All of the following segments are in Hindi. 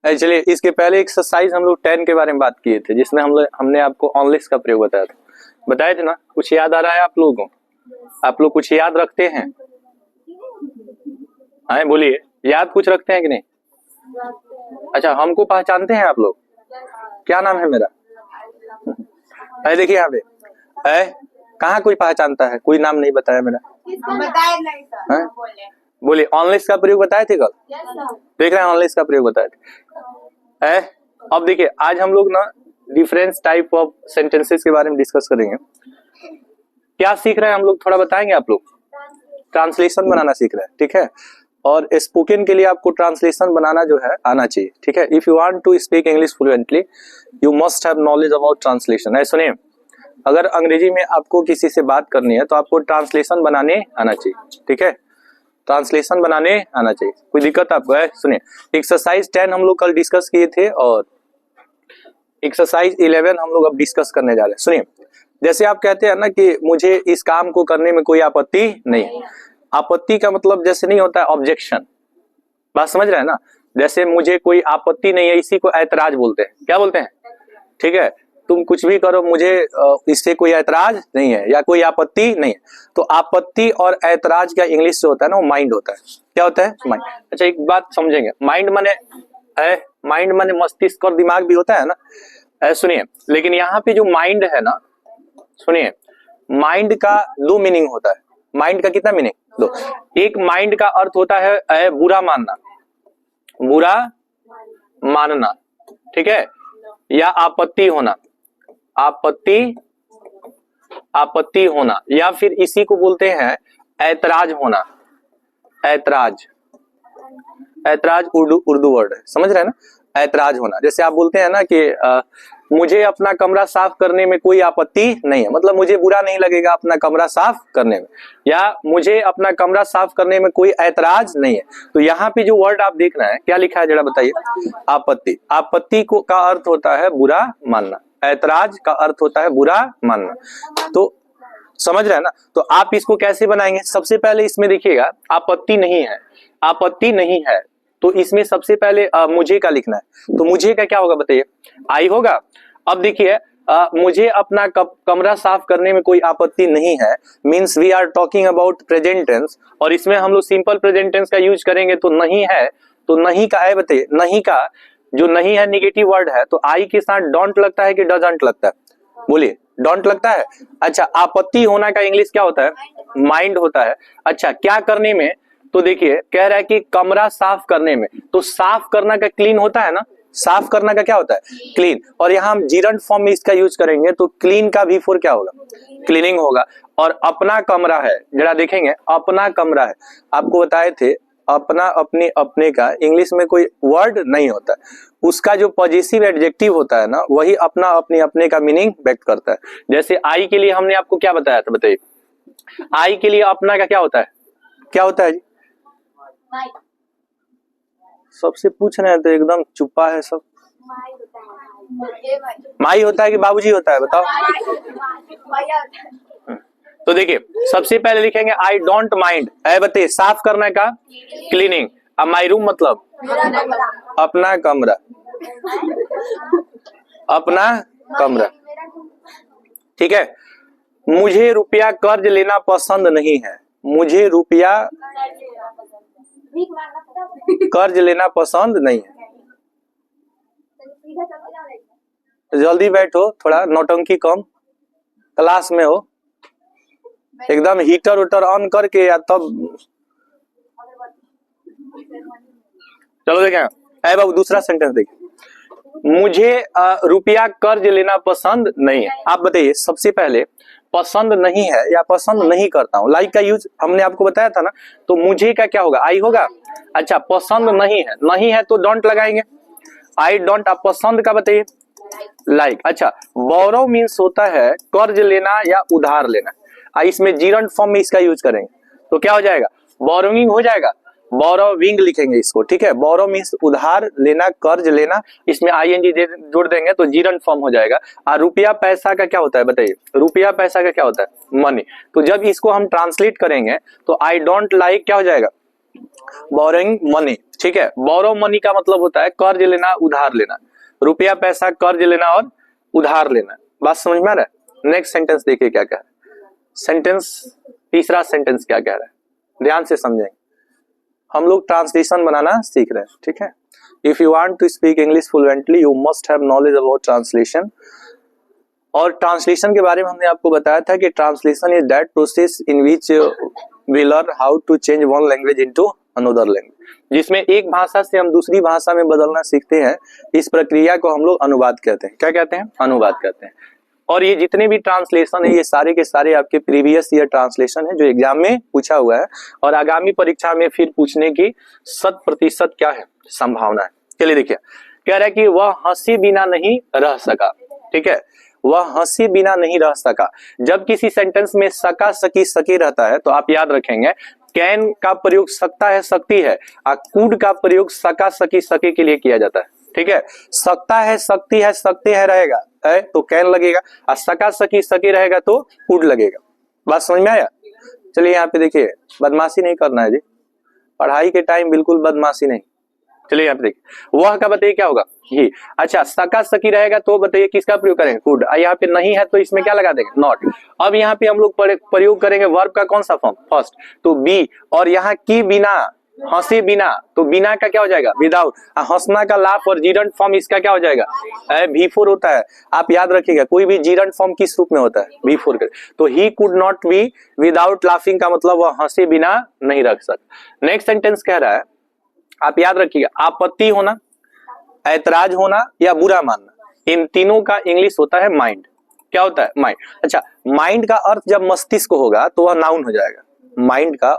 चलिए, इसके पहले एक्सरसाइज हम लोग 10 के बारे में बात किए थे, जिसमें हमने आपको ऑनलेस का प्रयोग बताया था, बताए थे ना। कुछ याद आ रहा है आप लोगों को? आप लोग कुछ याद रखते हैं? हाँ बोलिए, याद कुछ रखते हैं कि नहीं? अच्छा, हमको पहचानते हैं आप लोग? क्या नाम है मेरा? देखिए यहाँ पे कहाँ कोई पहचानता है? कोई नाम नहीं बताया मेरा। बताया नहीं सर। बोलिए, ऑनलेस का प्रयोग बताए थे कल? देख रहे हैं, ऑनलेस का प्रयोग बताए थे। अब देखिए, आज हम लोग ना डिफरेंस टाइप ऑफ सेंटेंसेस के बारे में डिस्कस करेंगे। क्या सीख रहे हैं हम लोग, थोड़ा बताएंगे आप लोग? ट्रांसलेशन बनाना सीख रहे हैं, ठीक है। और स्पोकन के लिए आपको ट्रांसलेशन बनाना जो है आना चाहिए, ठीक है। If you want to speak English fluently you must have knowledge about translation. सुनिए, अगर अंग्रेजी में आपको किसी से बात करनी है तो आपको ट्रांसलेशन बनाने आना चाहिए, ठीक है। ट्रांसलेशन बनाने आना चाहिए, कोई दिक्कत आपको है? सुनिए, एक्सरसाइज 10 हम लोग कल डिस्कस किए थे और एक्सरसाइज 11 हम लोग अब डिस्कस करने जा रहे हैं। सुनिए, जैसे आप कहते हैं ना कि मुझे इस काम को करने में कोई आपत्ति नहीं। आपत्ति का मतलब जैसे नहीं होता है ऑब्जेक्शन, बात समझ रहे हैं ना। जैसे मुझे कोई आपत्ति नहीं है, इसी को ऐतराज बोलते हैं। क्या बोलते हैं? ठीक है, तुम कुछ भी करो, मुझे इससे कोई ऐतराज नहीं है या कोई आपत्ति नहीं है। तो आपत्ति और ऐतराज का इंग्लिश जो होता है ना, वो माइंड होता है। क्या होता है? माइंड। अच्छा, एक बात समझेंगे, माइंड माने मस्तिष्क और दिमाग भी होता है ना। सुनिए, लेकिन यहाँ पे जो माइंड है ना, सुनिए, माइंड का दो मीनिंग होता है। माइंड का कितना मीनिंग? दो। एक माइंड का अर्थ होता है बुरा मानना, बुरा मानना, ठीक है, या आपत्ति होना, आपत्ति होना, या फिर इसी को बोलते हैं ऐतराज होना। ऐतराज उर्दू वर्ड है, समझ रहे हैं ना। ऐतराज होना, जैसे आप बोलते हैं ना कि मुझे अपना कमरा साफ करने में कोई आपत्ति नहीं है, मतलब मुझे बुरा नहीं लगेगा अपना कमरा साफ करने में, या मुझे अपना कमरा साफ करने में कोई ऐतराज नहीं है। तो यहाँ पे जो वर्ड आप देख रहे हैं, क्या लिखा है जरा बताइए? आपत्ति। आपत्ति को का अर्थ होता है बुरा मानना, ऐतराज का अर्थ होता है बुरा मानना। तो समझ रहे हैं ना। तो आप इसको कैसे बनाएंगे? सबसे पहले इसमें देखिएगा, आपत्ति नहीं है, आपत्ति नहीं है, तो इसमें सबसे पहले मुझे का लिखना है। तो मुझे का क्या होगा बताइए? आई होगा। अब देखिए, मुझे अपना कमरा साफ करने में कोई आपत्ति नहीं है, means we are talking about present tense, और इसमें हम लोग सिंपल प्रेजेंट टेंस का यूज करेंगे। तो नहीं है, तो नहीं का है बताइए। नहीं का जो नहीं है निगेटिव वर्ड है, तो आई के साथ डोंट लगता है कि डजंट लगता है? बोलिए, डोंट लगता है। अच्छा, आपत्ति होना का इंग्लिश क्या होता है? माइंड होता है। अच्छा, क्या करने में? तो देखिए, कह रहा है कि कमरा साफ करने में, तो साफ करना का क्लीन होता है ना, साफ करना का क्या होता है? क्लीन। और यहाँ हम जीरंट फॉर्म में इसका यूज करेंगे, तो क्लीन का भी फोर क्या होगा? क्लीनिंग होगा। और अपना कमरा है, जरा देखेंगे, अपना कमरा है, आपको बताए थे अपना, अपने, अपने का इंग्लिश में कोई वर्ड नहीं होता, उसका जो पॉजिटिव एडजेक्टिव होता है ना, वही अपना, अपने, अपने का मीनिंग व्यक्त करता है। जैसे आई के लिए हमने आपको क्या बताया था बताइए? आई के लिए अपना का क्या होता है? क्या होता है जी? सबसे पूछ रहे हैं तो एकदम चुप्पा है सब। माई होता है कि बाबूजी होता है? बताओ। तो देखिए, सबसे पहले लिखेंगे आई डोंट माइंड, बताइए साफ करने का क्लीनिंग। अब माई रूम मतलब अपना कमरा, अपना कमरा, ठीक है। मुझे रुपया कर्ज लेना पसंद नहीं है, मुझे रुपया कर्ज लेना पसंद नहीं है। जल्दी बैठो, थोड़ा नौटंकी कम, क्लास में हो, एकदम हीटर उटर ऑन करके या तब। चलो देखें, बाबू दूसरा सेंटेंस देखिए, मुझे रुपया कर्ज लेना पसंद नहीं है। आप बताइए, सबसे पहले पसंद नहीं है या पसंद नहीं करता हूं, लाइक का यूज हमने आपको बताया था ना। तो मुझे का क्या होगा? आई होगा। अच्छा, पसंद नहीं है, नहीं है तो डोंट लगाएंगे, आई डोंट। आप पसंद का बताइए? लाइक। अच्छा, बोरो मीन्स होता है कर्ज लेना या उधार लेना, इसमें जीरंट फॉर्म में इसका यूज करेंगे तो क्या हो जाएगा? बोरोइंग हो जाएगा, बोरोविंग लिखेंगे इसको, ठीक है। बोरो मीन्स उधार लेना, कर्ज लेना, इसमें आईएनजी जोड़ देंगे तो जीरंट फॉर्म हो जाएगा। और रुपया पैसा का क्या होता है बताइए? रुपया पैसा का क्या होता है? मनी। तो जब इसको हम ट्रांसलेट करेंगे तो आई डोंट लाइक क्या हो जाएगा? बोरोइंग मनी, ठीक है। बोरो मनी का मतलब होता है कर्ज लेना, उधार लेना, रुपया पैसा कर्ज लेना और उधार लेना। बात समझ में आ रहा है? नेक्स्ट सेंटेंस देखिए क्या कह रहा है। सेंटेंस, तीसरा सेंटेंस क्या कह रहा है, ध्यान से समझेंगे। हम लोग ट्रांसलेशन बनाना सीख रहे हैं, ठीक है। If you want to speak English fluently you must have knowledge about translation. और ट्रांसलेशन के बारे में हमने आपको बताया था कि translation is that process in which we learn how to change one language into another language, जिसमें एक भाषा से हम दूसरी भाषा में बदलना सीखते हैं। इस प्रक्रिया को हम लोग अनुवाद कहते हैं। क्या कहते हैं? अनुवाद कहते हैं। और ये जितने भी ट्रांसलेशन है ये सारे के सारे आपके प्रीवियस ईयर ट्रांसलेशन है जो एग्जाम में पूछा हुआ है और आगामी परीक्षा में फिर पूछने की 100% क्या है, संभावना है। चलिए देखिए, कह रहा है कि वह हंसी बिना नहीं रह सका, ठीक है। वह हंसी बिना नहीं रह सका। जब किसी सेंटेंस में सका, सकी, सके रहता है तो आप याद रखेंगे कैन का प्रयोग सकता है, सकती है, और कुड का प्रयोग सका, सकी, सके के लिए किया जाता है, ठीक है। सकता है, सकती है, सकते है रहेगा है तो कैन लगेगा, और सका, सकी, सके रहेगा तो कुड लगेगा। बात समझ में आया? चलिए यहाँ पे देखिए, बदमाशी नहीं करना है जी, पढ़ाई के टाइम बिल्कुल बदमाशी नहीं। चलिए यहाँ पे देखिए, वह का बताइए क्या होगा, ही। अच्छा, सका सकी रहेगा तो बताइए किसका प्रयोग करेंगे, कुड। यहाँ पे नहीं है तो इसमें क्या लगा देंगे, नॉट। अब यहाँ पे हम लोग प्रयोग करेंगे वर्ब का कौन सा फॉर्म, फर्स्ट, तो बी। और यहाँ की बिना, हंसी बिना, तो बिना का क्या हो जाएगा, विदाउट। हंसना का लाफ और जीरंट फॉर्म इसका क्या हो जाएगा, V4 होता है। आप याद रखिएगा कोई भी जीरंट फॉर्म किस रूप में होता है, V4 के। तो he could not be without laughing का मतलब वह हंसी बिना नहीं रख सकता। नेक्स्ट सेंटेंस कह रहा है, आप याद रखिएगा, आपत्ति होना, ऐतराज होना या बुरा मानना, इन तीनों का इंग्लिश होता है माइंड। क्या होता है, माइंड। अच्छा, माइंड का अर्थ जब मस्तिष्क होगा तो वह नाउन हो जाएगा। माइंड का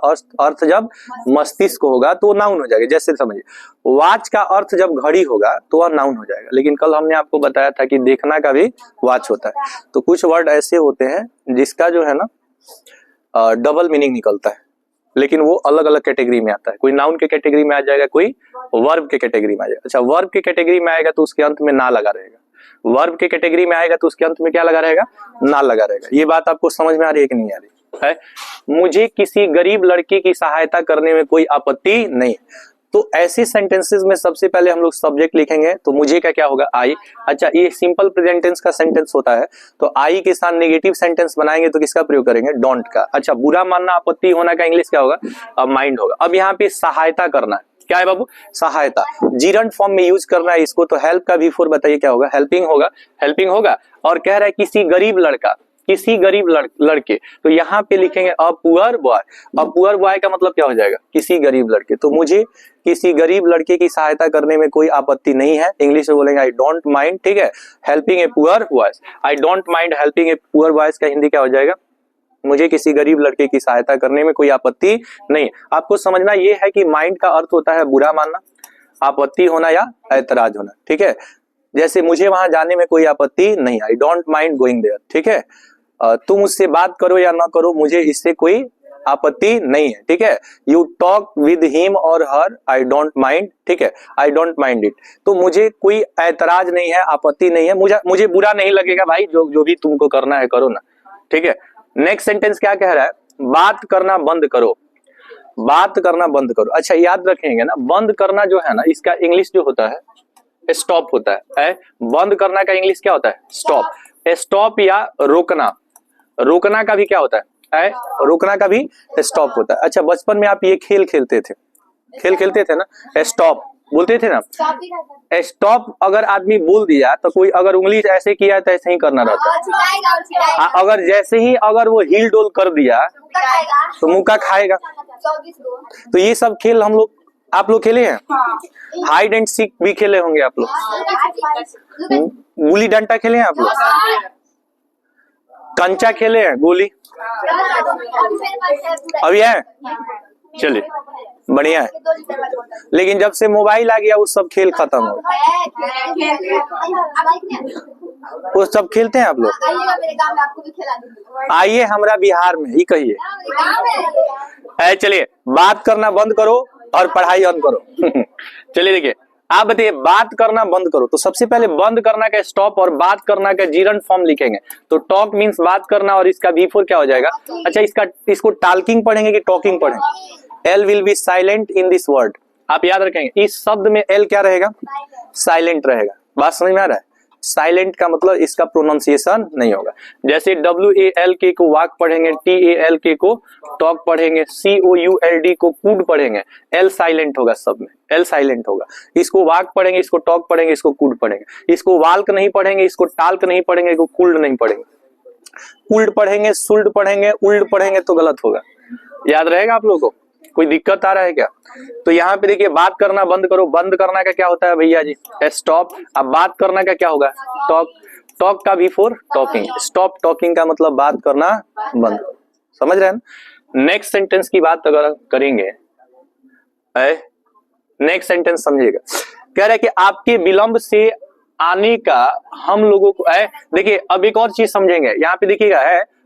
अर्थ जब मस्तिष्क होगा तो नाउन हो जाएगा। जैसे समझिए, वॉच का अर्थ जब घड़ी होगा तो वह नाउन हो जाएगा। लेकिन कल हमने आपको बताया था कि देखना का भी वॉच होता है। तो कुछ वर्ड ऐसे होते हैं जिसका जो है ना डबल मीनिंग निकलता है, लेकिन वो अलग अलग कैटेगरी में आता है। कोई नाउन के कैटेगरी में आ जाएगा, कोई वर्ब के कैटेगरी में आ जाएगा। अच्छा, वर्ब के कैटेगरी में आएगा तो उसके अंत में ना लगा रहेगा। वर्ब के कैटेगरी में आएगा तो उसके अंत में क्या लगा रहेगा, ना लगा रहेगा। ये बात आपको समझ में आ रही है कि नहीं आ रही है? मुझे किसी गरीब लड़के की सहायता करने में कोई आपत्ति नहीं है। तो ऐसे सेंटेंसेस में सबसे पहले हम लोग सब्जेक्ट लिखेंगे, तो मुझे का क्या होगा, आई। अच्छा, ये सिंपल प्रेजेंट टेंस का सेंटेंस होता है, तो आई के साथ नेगेटिव सेंटेंस बनाएंगे तो किसका प्रयोग करेंगे, डोंट का। अच्छा, बुरा मानना, आपत्ति होना का इंग्लिश क्या होगा, माइंड होगा। अब यहाँ पे सहायता करना है, क्या है बाबू, सहायता। जीरंट फॉर्म में यूज करना है इसको, तो हेल्प का V4 बताइए क्या होगा, हेल्पिंग होगा, हेल्पिंग होगा। और कह रहा है किसी गरीब लड़का, किसी गरीब लड़के, तो यहाँ पे लिखेंगे a poor boy. A poor boy का मतलब क्या हो जाएगा, किसी गरीब लड़के। तो मुझे किसी गरीब लड़के की सहायता करने में कोई आपत्ति नहीं है। इंग्लिश में बोलेंगे आई डोंट माइंड, ठीक है, helping a poor boys. I don't mind helping a poor boys का हिंदी क्या हो जाएगा, मुझे किसी गरीब लड़के की सहायता करने में कोई आपत्ति नहीं। आपको समझना ये है कि माइंड का अर्थ होता है बुरा मानना, आपत्ति होना या ऐतराज होना, ठीक है। जैसे मुझे वहां जाने में कोई आपत्ति नहीं, I don't mind going there, ठीक है। तुम उससे बात करो या ना करो, मुझे इससे कोई आपत्ति नहीं है, ठीक है। यू टॉक विद हिम और हर, आई डोंट माइंड, ठीक है, आई डोंट माइंड इट। तो मुझे कोई ऐतराज नहीं है, आपत्ति नहीं है, मुझे बुरा नहीं लगेगा भाई, जो भी तुमको करना है करो ना, ठीक है। नेक्स्ट सेंटेंस क्या कह रहा है, बात करना बंद करो, बात करना बंद करो। अच्छा, याद रखेंगे ना, बंद करना जो है ना, इसका इंग्लिश जो होता है स्टॉप होता है। बंद करना का इंग्लिश क्या होता है, स्टॉप। स्टॉप या रोकना, रोकना का भी क्या होता है, रोकना का भी स्टॉप होता है। अच्छा, बचपन में आप ये खेल खेलते थे ना, स्टॉप बोलते थे ना। स्टॉप अगर आदमी बोल दिया तो कोई अगर उंगली ऐसे किया तो ऐसे ही करना रहता है। अगर जैसे ही अगर वो हिल डोल कर दिया तो मुक्का खाएगा। तो ये सब खेल हम लोग, आप लोग खेले हैं, हाइड एंड सीक भी खेले होंगे आप लोग, गुली डंडा खेले हैं आप लोग, कंचा खेले हैं, गोली अभी है, चलिए बढ़िया है। लेकिन जब से मोबाइल आ गया वो सब खेल खत्म हो गया। वो सब खेलते हैं आप लोग, आइए हमारा बिहार में ही कहिए। चलिए, बात करना बंद करो और पढ़ाई ऑन करो। चलिए देखिए, आप बताइए बात करना बंद करो, तो सबसे पहले बंद करना का स्टॉप और बात करना का जीरंट फॉर्म लिखेंगे। तो टॉक मींस बात करना और इसका V4 क्या हो जाएगा। अच्छा, इसको टॉकिंग पढ़ेंगे कि टॉकिंग पढ़ेंगे, L will be silent in this word. आप याद रखेंगे इस शब्द में एल क्या रहेगा, साइलेंट रहेगा। बात समझ में आ रहा है, साइलेंट का मतलब इसका प्रोनाउंसिएशन नहीं होगा। जैसे WALK को वाक पढ़ेंगे, TALK को टॉक पढ़ेंगे, COULD को कूड पढ़ेंगे, एल साइलेंट होगा सब में, एल साइलेंट होगा। इसको वाक पढ़ेंगे, इसको टॉक पढ़ेंगे, इसको कूड पढ़ेंगे, इसको वाल्क नहीं पढ़ेंगे, इसको टाल्क नहीं पढ़ेंगे, इसको कूल्ड नहीं पढ़ेंगे। कूल्ड पढ़ेंगे, सुल्ड पढ़ेंगे, उल्ड पढ़ेंगे तो गलत होगा। याद रहेगा आप लोगों को? कोई दिक्कत आ रहा है क्या? तो यहाँ पे देखिए बात करना बंद करो, बंद करना का क्या होता है भैया जी, स्टॉप। अब बात करना का क्या होगा, टॉक। टॉक का बिफोर टॉकिंग, स्टॉप टॉकिंग का मतलब बात करना बंद। समझ रहे हैं? नेक्स्ट सेंटेंस की बात अगर करेंगे, नेक्स्ट सेंटेंस समझिएगा। कह रहा है कि आपके विलंब से आने का हम लोगों को देखिए अब एक और चीज समझेंगे यहाँ पे, देखिएगा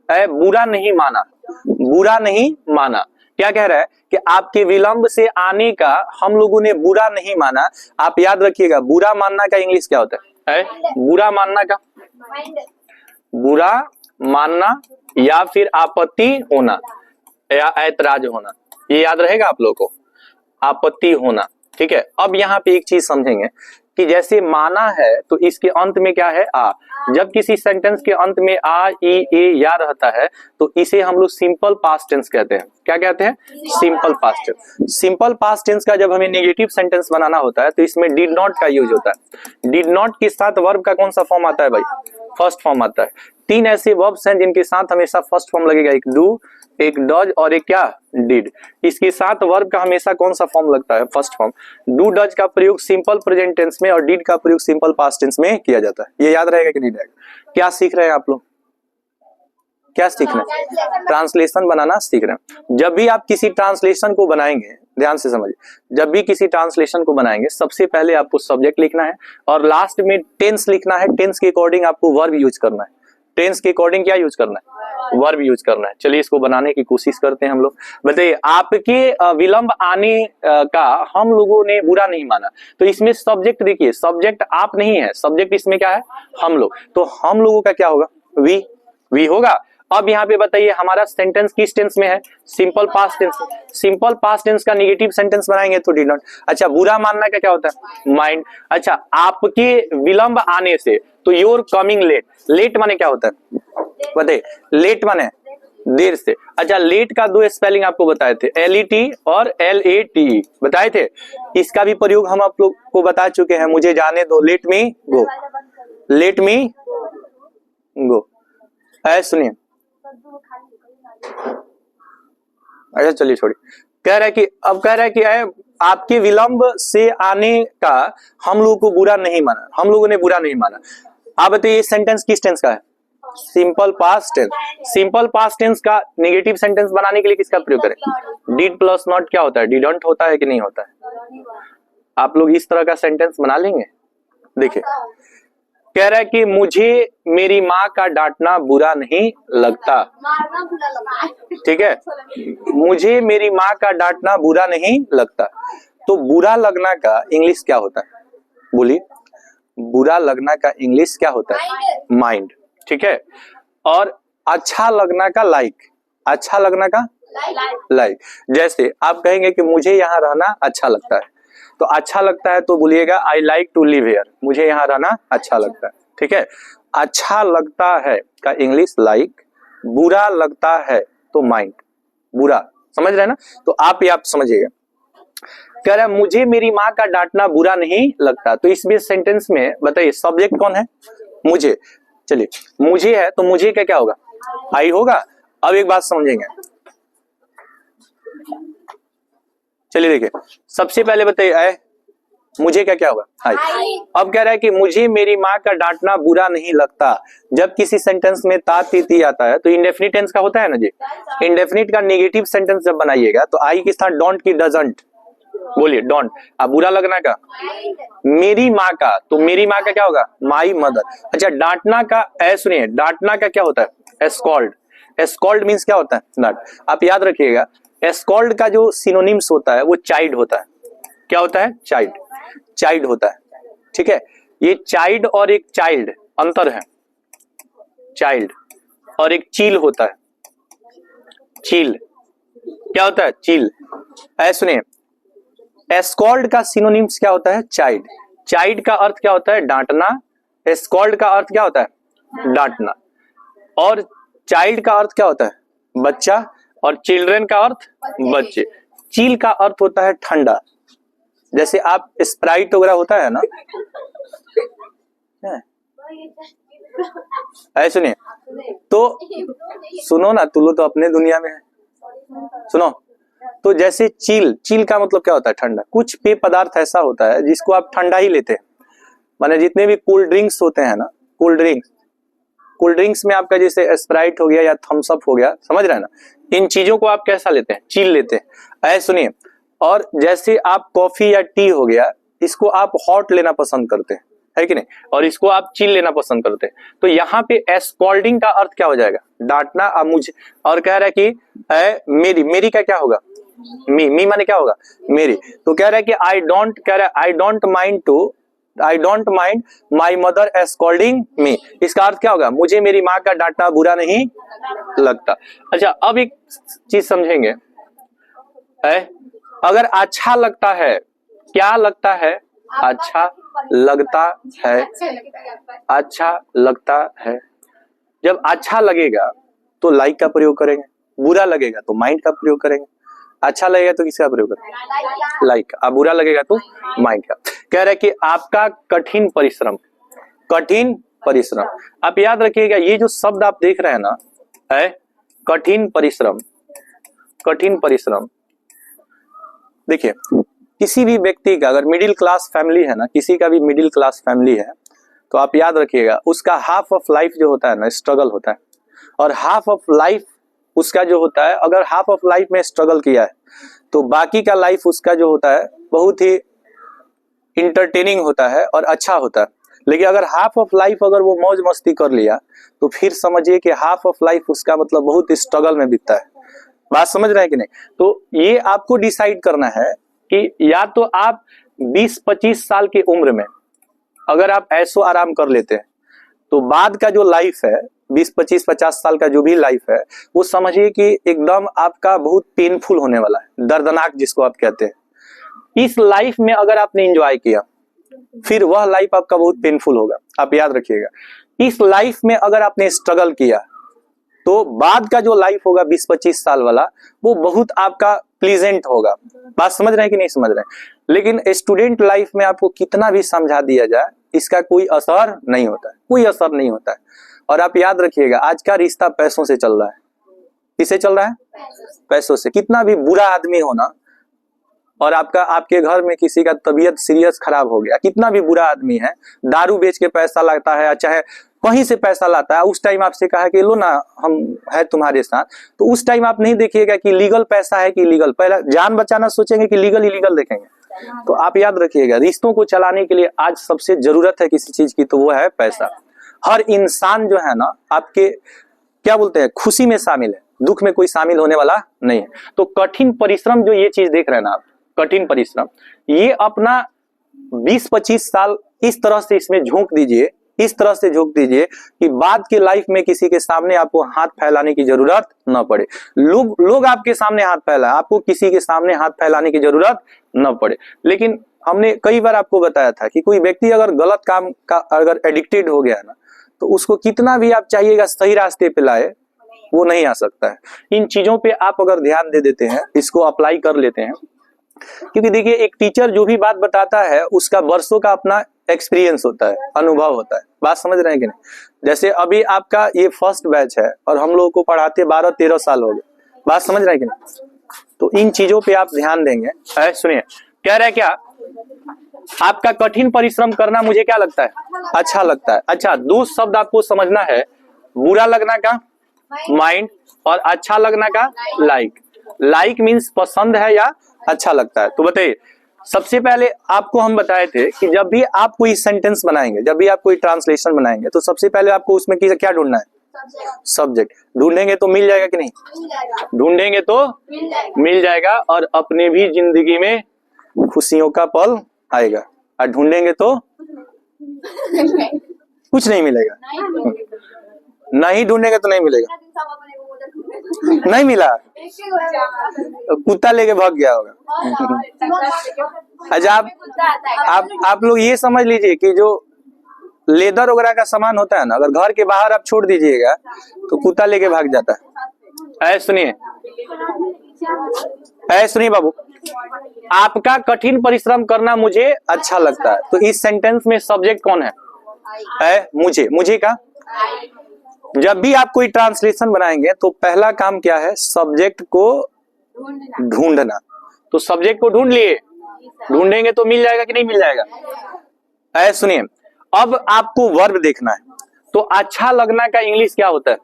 है बुरा नहीं माना, बुरा नहीं माना। क्या कह रहा है कि आपके विलंब से आने का हम लोगों ने बुरा नहीं माना। आप याद रखिएगा बुरा मानना का इंग्लिश क्या होता है? बुरा मानना का, बुरा मानना या फिर आपत्ति होना या ऐतराज होना, ये याद रहेगा आप लोगों को, आपत्ति होना। ठीक है, अब यहाँ पे एक चीज समझेंगे कि जैसे माना है तो इसके अंत में क्या है, आ। जब किसी सेंटेंस के अंत में आ, ई, ए, या रहता है तो इसे हम लोग सिंपल पास्ट टेंस कहते हैं। क्या कहते हैं? Simple past tense. Simple past tense का जब हमें नेगेटिव सेंटेंस बनाना होता है तो इसमें डिड नॉट का यूज होता है। डिड नॉट के साथ वर्ब का कौन सा फॉर्म आता है भाई? फर्स्ट फॉर्म आता है। 3 ऐसे वर्ब्स हैं जिनके साथ हमेशा फर्स्ट फॉर्म लगेगा, एक डू, एक डज और एक क्या, डिड। इसके साथ वर्ब का हमेशा कौन सा फॉर्म लगता है? First form. डू डज का प्रयोग सिंपल प्रेजेंट टेंस में और डिड का प्रयोग सिंपल पास्ट टेंस में किया जाता है। ये याद रहेगा कि नहीं रहेगा? क्या सीख रहे हैं आप लोग? क्या सीख रहे हैं? ट्रांसलेशन बनाना सीख रहे हैं। जब भी आप किसी ट्रांसलेशन को बनाएंगे, ध्यान से समझिए, जब भी किसी ट्रांसलेशन को बनाएंगे सबसे पहले आपको सब्जेक्ट लिखना है और लास्ट में टेंस लिखना है। टेंस के अकॉर्डिंग आपको वर्ब यूज करना है। टेंस के अकॉर्डिंग क्या यूज करना है? वर्ब यूज करना है। चलिए इसको बनाने की कोशिश करते हैं हम लोग। बताइए, आपके विलंब आने का हम लोगों ने बुरा नहीं माना। तो इसमें सब्जेक्ट देखिए, सब्जेक्ट आप नहीं है, सब्जेक्ट इसमें क्या है? हम लोग। तो हम लोगों का क्या होगा? वी होगा। अब यहाँ पे बताइए हमारा सेंटेंस किस टेंस में है? Simple past tense. Simple past tense का नेगेटिव सेंटेंस बनाएंगे तो डिड नॉट। अच्छा, बुरा मानना का क्या होता है? माइंड। अच्छा, आपके विलंब आने से, तो योर कमिंग लेट। लेट माने क्या होता है बताइए? लेट माने देर से। अच्छा, लेट का 2 स्पेलिंग आपको बताए थे, LET और LATE बताए थे। इसका भी प्रयोग हम आप लोग को बता चुके हैं। मुझे जाने दो, लेट मी गो, लेट मी गो। सुनिए, अच्छा चलिए छोड़िए। कह रहा है कि अब कह रहा है कि आपके विलंब से आने का हम लोगों को बुरा नहीं माना, हम लोगों ने बुरा नहीं माना। आप बताइए सेंटेंस किस टेंस का है? Simple past tense. Simple past tense का नेगेटिव सेंटेंस बनाने के लिए किसका प्रयोग करें? डिड प्लस नॉट क्या होता है? डिडंट होता है कि नहीं होता है? आप लोग इस तरह का सेंटेंस बना लेंगे। देखिए, कह रहा है कि मुझे मेरी माँ का डांटना बुरा नहीं लगता। ठीक है, मुझे मेरी माँ का डांटना बुरा नहीं लगता। तो बुरा लगना का इंग्लिश क्या होता है? बोलिए, बुरा लगना का इंग्लिश क्या होता है? माइंड। ठीक है, और अच्छा लगना का लाइक। अच्छा लगना का लाइक। जैसे आप कहेंगे कि मुझे यहाँ रहना अच्छा लगता है, तो अच्छा लगता है तो बोलिएगा I like to live here, मुझे यहाँ रहना अच्छा लगता है। ठीक है, अच्छा लगता है का इंग्लिश लाइक, बुरा लगता है तो माइंड, बुरा। समझ रहे हैं ना? तो आप ये आप समझिएगा। कह रहा है मुझे मेरी माँ का डांटना बुरा नहीं लगता। तो इस बीच सेंटेंस में बताइए सब्जेक्ट कौन है? मुझे। चलिए, मुझे है तो मुझे क्या क्या होगा? आई होगा। अब एक बात समझेंगे, चलिए देखिए, सबसे पहले बताइए मुझे क्या क्या होगा? आई। अब कह रहा है कि मुझे मेरी माँ का डांटना बुरा नहीं लगता। जब किसी सेंटेंस में ता ती ती आता है तो इंडेफिनिट टेंस का होता है ना जी। इंडेफिनिट का नेगेटिव सेंटेंस जब बनाइएगा तो आई के साथ डोंट की डजंट, बोलिए डोंट। अब बुरा लगना का मेरी माँ का, तो मेरी माँ का क्या होगा? My mother. अच्छा, डांटना का सुनिए, डांटना का क्या होता है? एस्कॉल्ड। एस्कॉल्ड मीन्स क्या होता है? डांट। आप याद रखिएगा, एस्कॉल्ड का जो सिनोनिम्स होता है वो चाइल्ड होता है। क्या होता है? चाइल्ड। चाइल्ड होता है। ठीक है, ये चाइल्ड और एक चाइल्ड अंतर है। चाइल्ड और एक चील होता है। चील, क्या होता है? चिल। ऐ सुनिए, एस्कॉल्ड का सिनोनिम्स क्या होता है? चाइल्ड। चाइल्ड का अर्थ क्या होता है? डांटना। एस्कॉल्ड का अर्थ क्या होता है? डांटना। और चाइल्ड का अर्थ क्या होता है? बच्चा। और चिल्ड्रन का अर्थ बच्चे। चिल का अर्थ होता है ठंडा। जैसे आप स्प्राइट वगैरह होता है ना, ऐसे सुनिए तो सुनो ना, तुलो तो अपने दुनिया में है, सुनो। तो जैसे चिल, चिल का मतलब क्या होता है? ठंडा। कुछ पेय पदार्थ ऐसा होता है जिसको आप ठंडा ही लेते हैं। माने जितने भी कोल्ड ड्रिंक्स होते हैं ना, कोल्ड ड्रिंक्स में आपका जैसे स्प्राइट हो गया या थम्स अप हो गया, समझ रहे हैं ना, इन चीजों को आप कैसा लेते हैं? चिल लेते हैं। ऐसे सुनिए, और जैसे आप कॉफी या टी हो गया, इसको आप हॉट लेना पसंद करते हैं, है कि नहीं, और इसको आप चिल लेना पसंद करते हैं। तो यहाँ पे स्कॉल्डिंग का अर्थ क्या हो जाएगा? डांटना। अब मुझे और कह रहा है कि मेरी, मेरी का क्या होगा? मी माने क्या होगा? मेरी। तो कह रहा है कि I don't mind my mother scolding me. इसका अर्थ क्या होगा? मुझे मेरी माँ का डांटना बुरा नहीं लगता। अच्छा, अब एक चीज समझेंगे, अगर अच्छा लगता है, क्या लगता है? अच्छा लगता है। अच्छा लगता है। जब अच्छा लगेगा तो लाइक का प्रयोग करेंगे, बुरा लगेगा तो माइंड का प्रयोग करेंगे। अच्छा लगेगा तो किसका प्रयोग करेंगे? लाइक। अब बुरा लगेगा तो माइंड का। कह रहे कि आपका कठिन परिश्रम, कठिन परिश्रम। आप याद रखिएगा, ये जो शब्द आप देख रहे हैं ना, है कठिन परिश्रम। कठिन परिश्रम। देखिए, किसी भी व्यक्ति का अगर मिडिल क्लास फैमिली है ना, किसी का भी मिडिल क्लास फैमिली है, तो आप याद रखिएगा उसका हाफ ऑफ लाइफ जो होता है ना, स्ट्रगल होता है। और हाफ ऑफ लाइफ उसका जो होता है, अगर हाफ ऑफ लाइफ में स्ट्रगल किया है तो बाकी का लाइफ उसका जो होता है बहुत ही इंटरटेनिंग होता है और अच्छा होता है। लेकिन अगर हाफ ऑफ लाइफ अगर वो मौज मस्ती कर लिया तो फिर समझिए कि हाफ ऑफ लाइफ उसका मतलब बहुत स्ट्रगल में बीतता है। बात समझ रहे हैं कि नहीं? तो ये आपको डिसाइड करना है कि या तो आप 20-25 साल की उम्र में अगर आप ऐसो आराम कर लेते हैं तो बाद का जो लाइफ है, 20-25-50 साल का जो भी लाइफ है, वो समझिए कि एकदम आपका बहुत पेनफुल होने वाला है, दर्दनाक जिसको आप कहते हैं। इस लाइफ में अगर आपने एंजॉय किया, फिर वह लाइफ आपका बहुत पेनफुल होगा। आप याद रखिएगा, इस लाइफ में अगर आपने स्ट्रगल किया तो बाद का जो लाइफ होगा 20-25 साल वाला, वो बहुत आपका प्लीजेंट होगा। बात समझ रहे हैं कि नहीं समझ रहे हैं? लेकिन स्टूडेंट लाइफ में आपको कितना भी समझा दिया जाए, इसका कोई असर नहीं होता है, कोई असर नहीं होता है। और आप याद रखिएगा, आज का रिश्ता पैसों से चल रहा है। किससे चल रहा है? पैसों से। कितना भी बुरा आदमी हो ना, और आपके घर में किसी का तबीयत सीरियस खराब हो गया, कितना भी बुरा आदमी है, दारू बेच के पैसा लाता है, चाहे कहीं से पैसा लाता है, उस टाइम आपसे कहा कि लो ना, हम है तुम्हारे साथ, तो उस टाइम आप नहीं देखिएगा कि लीगल पैसा है कि इलीगल, पहले जान बचाना सोचेंगे कि लीगल इलीगल देखेंगे। तो आप याद रखिएगा, रिश्तों को चलाने के लिए आज सबसे जरूरत है किसी चीज की, तो वो है पैसा। हर इंसान जो है ना, आपके क्या बोलते हैं, खुशी में शामिल है, दुख में कोई शामिल होने वाला नहीं है। तो कठिन परिश्रम जो ये चीज देख रहे हैं ना आप, कठिन परिश्रम, ये अपना 20-25 साल इस तरह से इसमें झोंक दीजिए, इस तरह से झोंक दीजिए कि बाद के लाइफ में किसी के सामने आपको हाथ फैलाने की जरूरत न पड़े। लोग आपके सामने हाथ फैलाए, आपको किसी के सामने हाथ फैलाने की जरूरत न पड़े। लेकिन हमने कई बार आपको बताया था कि कोई व्यक्ति अगर गलत काम का अगर एडिक्टेड हो गया है ना, तो उसको कितना भी आप चाहिएगा सही रास्ते पे लाए, वो नहीं आ सकता है। इन चीजों पे आप अगर ध्यान दे देते हैं, इसको अप्लाई कर लेते हैं, क्योंकि देखिए एक टीचर जो भी बात बताता है उसका वर्षों का अपना एक्सपीरियंस होता है, अनुभव होता है। बात समझ रहे हैं कि नहीं? जैसे अभी आपका ये फर्स्ट बैच है और हम लोगों को पढ़ाते 12-13 साल हो गए। बात समझ रहे हैं कि नहीं? तो इन चीजों पे आप ध्यान देंगे। सुनिए, कह रहे हैं क्या, आपका कठिन परिश्रम करना मुझे क्या लगता है? अच्छा लगता है। अच्छा, दो शब्द आपको समझना है, बुरा लगना का माइंड और अच्छा लगना का लाइक। लाइक मीन्स पसंद है या अच्छा लगता है। तो बताइए, सबसे पहले आपको हम बताए थे कि जब भी आप कोई सेंटेंस बनाएंगे, जब भी आप कोई ट्रांसलेशन बनाएंगे, तो सबसे पहले आपको उसमें क्या ढूंढना है? सब्जेक्ट। ढूंढेंगे तो मिल जाएगा कि नहीं? ढूंढेंगे तो मिल जाएगा, और अपने भी जिंदगी में खुशियों का पल आएगा। और ढूंढेंगे तो कुछ नहीं मिलेगा। नहीं ढूंढेंगे तो नहीं मिलेगा। नहीं मिला, कुत्ता लेके भाग गया होगा। अच्छा आप लोग ये समझ लीजिए कि जो लेदर वगैरह का सामान होता है ना, अगर घर के बाहर आप छोड़ दीजिएगा तो कुत्ता लेके भाग जाता है। सुनिए सुनिए बाबू, आपका कठिन परिश्रम करना मुझे अच्छा लगता है। तो इस सेंटेंस में सब्जेक्ट कौन है? मुझे का। जब भी आप कोई ट्रांसलेशन बनाएंगे तो पहला काम क्या है? सब्जेक्ट को ढूंढना। तो सब्जेक्ट को ढूंढ लिए, ढूंढेंगे तो मिल जाएगा कि नहीं मिल जाएगा? सुनिए, अब आपको वर्ब देखना है। तो अच्छा लगना का इंग्लिश क्या होता है?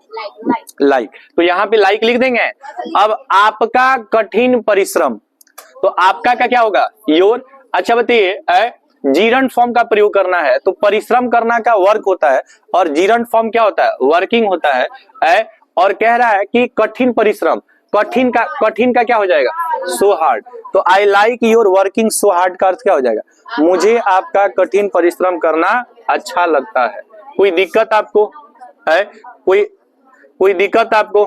लाइक। तो यहाँ पे लाइक लिख देंगे। अब आपका कठिन परिश्रम, तो आपका का क्या होगा? योर। अच्छा बताइए, जीरंड फॉर्म का प्रयोग करना है तो परिश्रम करना का वर्क होता है, और जीरंड फॉर्म क्या होता है? वर्किंग होता है। और कह रहा है कि कठिन परिश्रम, कठिन का क्या हो जाएगा? So hard. तो I like your working so hard का अर्थ क्या हो जाएगा? मुझे आपका कठिन परिश्रम करना अच्छा लगता है। कोई दिक्कत आपको है? कोई दिक्कत आपको?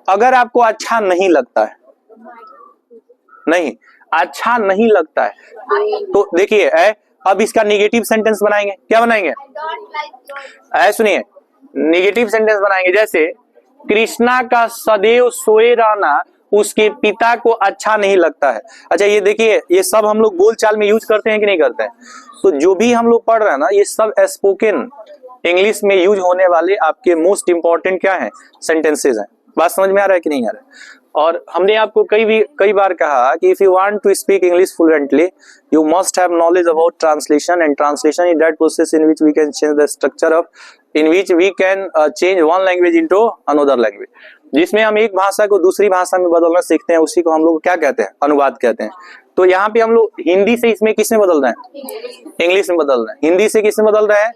अगर आपको अच्छा नहीं लगता है, नहीं अच्छा नहीं लगता है, तो देखिए अब इसका निगेटिव सेंटेंस बनाएंगे। क्या बनाएंगे? सुनिए, निगेटिव सेंटेंस बनाएंगे। जैसे कृष्णा का सदैव सोए रहना उसके पिता को अच्छा नहीं लगता है। अच्छा ये देखिए, ये सब हम लोग बोलचाल में यूज करते हैं कि नहीं करते हैं? तो जो भी हम लोग पढ़ रहे हैं ना, ये सब स्पोकन इंग्लिश में यूज होने वाले आपके मोस्ट इंपॉर्टेंट क्या है? सेंटेंसेज हैं। बात समझ में आ रहा है कि नहीं आ रहा है? और हमने आपको कई बार कहा कि if you want to speak English fluently you must have knowledge about translation, and translation is that process in which we can change the structure of, in which we can change one language into another language. जिसमें हम एक भाषा को दूसरी भाषा में बदलना सीखते हैं, उसी को हम लोग क्या कहते हैं? अनुवाद कहते हैं। तो यहाँ पे हम लोग हिंदी से इसमें किस में बदल रहे हैं? इंग्लिश में बदल रहे हैं। हिंदी से किस में बदल रहे हैं?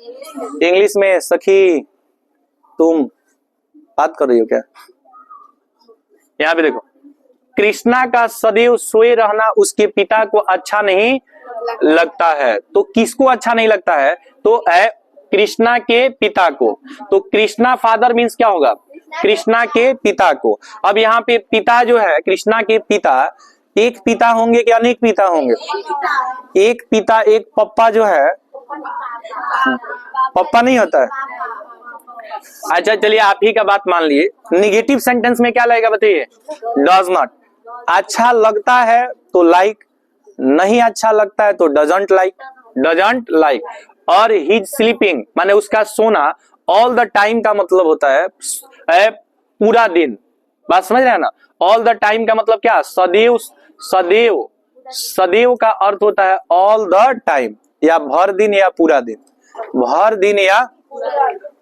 इंग्लिश में। सखी तुम बात कर रही हो क्या? यहाँ पे देखो, कृष्णा का सदैव सोए रहना उसके पिता को अच्छा नहीं लगता है। तो किसको अच्छा नहीं लगता है? तो कृष्णा के पिता को। तो कृष्णा फादर मीन्स क्या होगा? कृष्णा के पिता को। अब यहाँ पे पिता जो है, कृष्णा के पिता, एक पिता होंगे कि अनेक पिता होंगे? एक पिता, एक पप्पा जो है, पप्पा नहीं होता है। अच्छा चलिए आप ही का बात मान लिए। निगेटिव सेंटेंस में क्या लगेगा बताइए? Does not. अच्छा लगता है तो लाइक, नहीं अच्छा लगता है तो डजंट लाइक। और हिज स्लीपिंग माने उसका सोना, ऑल द टाइम का मतलब होता है पूरा दिन। बात समझ रहे हैं ना? ऑल द टाइम का मतलब क्या? सदैव। सदैव का अर्थ होता है ऑल द टाइम, या भर दिन या पूरा दिन। भर दिन या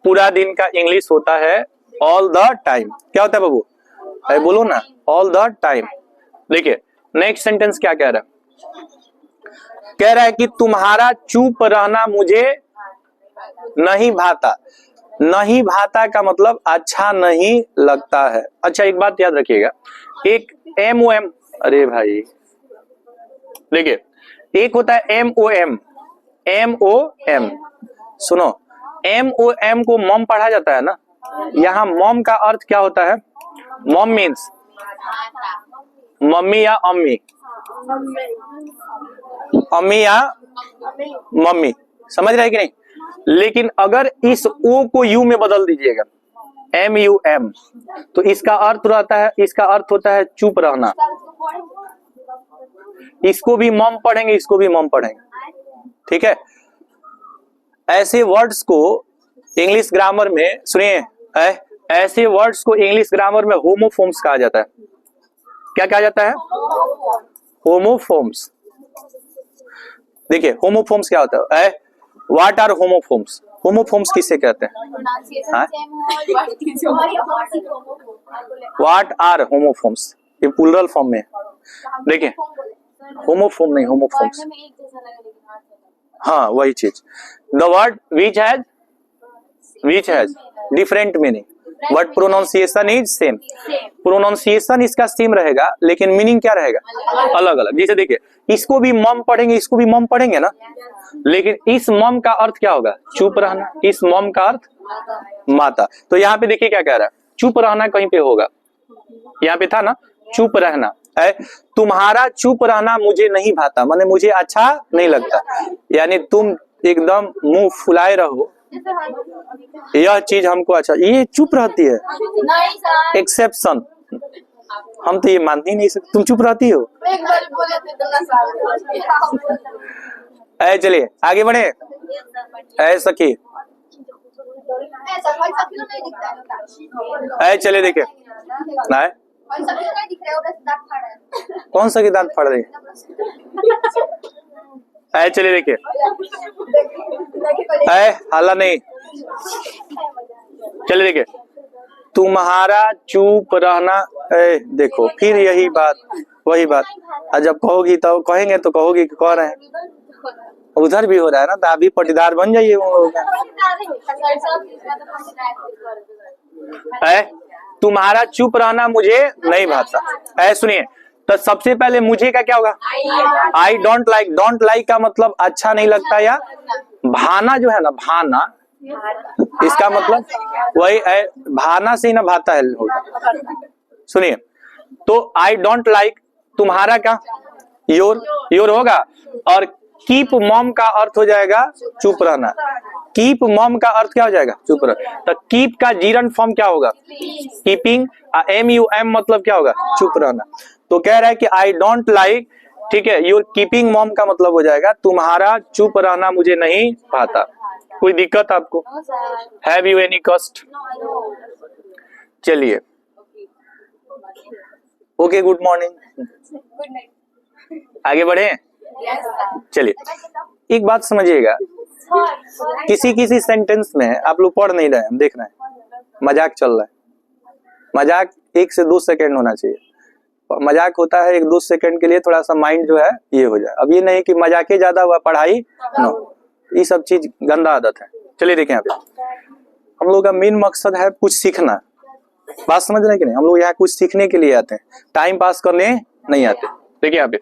पूरा दिन का इंग्लिश होता है ऑल द टाइम। क्या होता है बाबू? बोलो ना, ऑल द टाइम। देखिए नेक्स्ट सेंटेंस क्या कह रहा है? कह रहा है कि तुम्हारा चुप रहना मुझे नहीं भाता। नहीं भाता का मतलब अच्छा नहीं लगता है। अच्छा एक बात याद रखिएगा, एक MOM, अरे भाई देखिए, एक होता है MOM। सुनो, MOM को मॉम पढ़ा जाता है ना, यहाँ मॉम का अर्थ क्या होता है? मॉम मीन्स मम्मी या अम्मी, अम्मी या मम्मी, समझ रहे कि नहीं? लेकिन अगर इस O को U में बदल दीजिएगा, MUM, तो इसका अर्थ होता है चुप रहना। इसको भी मॉम पढ़ेंगे, इसको भी मॉम पढ़ेंगे, ठीक है? ऐसे वर्ड्स को इंग्लिश ग्रामर में, सुनिए, ऐसे वर्ड्स को इंग्लिश ग्रामर में होमोफोन्स कहा जाता है। क्या कहा जाता है? होमोफोन्स। देखिए होमोफोन्स क्या होता है? What are homophones? होमोफोन्स किसे कहते हैं? What are homophones? ये प्लूरल फॉर्म में। देखिए होमोफोन नहीं, होमोफोन्स, हाँ वही चीज। The word which has different meaning but pronunciation is same। Pronunciation इसका सेम रहेगा लेकिन मीनिंग क्या रहेगा? अलग अलग। जैसे देखिए, इसको भी मॉम पढ़ेंगे, इसको भी मॉम पढ़ेंगे ना, लेकिन इस मॉम का अर्थ क्या होगा? चुप रहना। इस मॉम का अर्थ माता। तो यहाँ पे देखिए क्या कह रहा है? चुप रहना कहीं पे होगा, यहाँ पे था ना चुप रहना, तुम्हारा चुप रहना मुझे नहीं भाता, माने मुझे अच्छा नहीं लगता, यानी तुम एकदम मुंह फुलाए रहो, यह चीज हमको अच्छा, ये चुप रहती है नहीं सर, एक्सेप्शन, हम तो ये मानते ही नहीं सकते, तुम चुप रहती हो। एक बार बोले थे तो ना साल चलिए आगे बढ़े। सखी ऐसा कोई सपना नहीं दिखता है, चलिए देखिए ना, कोई सपना नहीं दिख रहा है, उधर से दांत फाड़ रहा है। कौन सा की दांत फाड़ रही है? चलिए देखिए, हल्ला नहीं, चलिए देखिए, तुम्हारा चुप रहना, देखो फिर यही बात वही बात, और जब कहोगी तो कहेंगे तो कहोगी कि कह रहे हैं, उधर भी हो रहा है ना, तो आप भी पटीदार बन जाइए उन लोगों का। तुम्हारा चुप रहना मुझे नहीं भाता, सुनिए, तो सबसे पहले मुझे का क्या होगा, I don't like, don't like का मतलब अच्छा नहीं लगता, या भाना जो है ना, भाना इसका मतलब वही भाना से ही ना भाता है होगा। सुनिए, तो आई डोंट लाइक, तुम्हारा क्या, योर, योर होगा, और कीप मॉम का अर्थ हो जाएगा चुप रहना, कीप मॉम का अर्थ क्या हो जाएगा, चुप रहना, तो कीप का जीरन फॉर्म क्या होगा, कीपिंग, MUM मतलब क्या होगा, चुप रहना। तो कह रहा है कि आई डोंट लाइक, ठीक है, योर कीपिंग मॉम का मतलब हो जाएगा तुम्हारा चुप रहना मुझे नहीं भाता। कोई दिक्कत आपको, हैव यू एनी कस्ट? चलिए, ओके, गुड मॉर्निंग, आगे बढ़े। चलिए, एक बात समझिएगा, किसी किसी सेंटेंस में आप लोग पढ़ नहीं रहे, हम देख रहे हैं मजाक चल रहा है, मजाक 1 से 2 सेकंड होना चाहिए, मजाक होता है 1-2 सेकंड के लिए, थोड़ा सा माइंड जो है ये हो जाए, अब ये नहीं कि मजाक ज्यादा हुआ पढ़ाई नो, ये सब चीज गंदा आदत है। चलिए देखें, यहाँ पे हम लोग का मेन मकसद है कुछ सीखना, बात समझ रहे हैं कि नहीं, हम लोग यहाँ कुछ सीखने के लिए आते हैं, टाइम पास करने नहीं आते। देखिए यहाँ पे